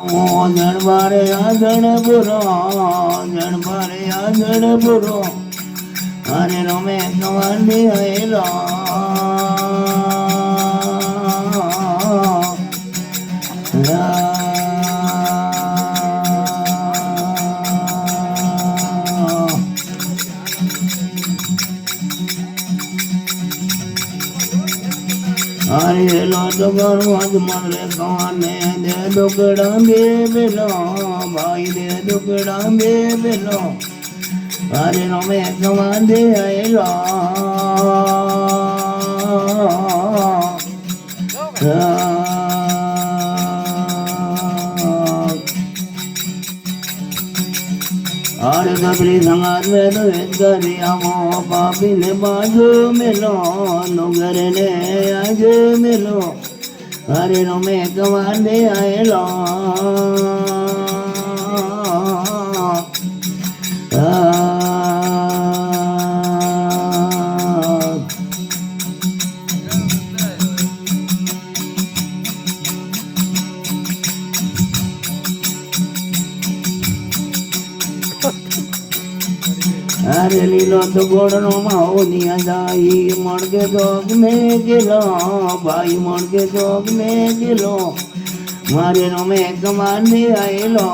જણબારે આજણ પૂરો જણબારે આજણ પૂરો અરે રમે કવાંડી હયેલો અરે લો તો ગણવાજ મરે કવાને દે દુકડા બે બેલો ભાઈ દે દુકડા બે બેલો અરે રમે કવાંડે હયેલો अरे गबरी संगार में तो गरिया मो पापी ने बाजू मिलो नुगर ने आज मिलो अरे नो में कमांडे आए लो अरे लीलो तो गोड़नो माओ निया जाई मड़ के जोग में गिलो भाई मड़ के जोग में गिलो मारे नो में कमाने आए लो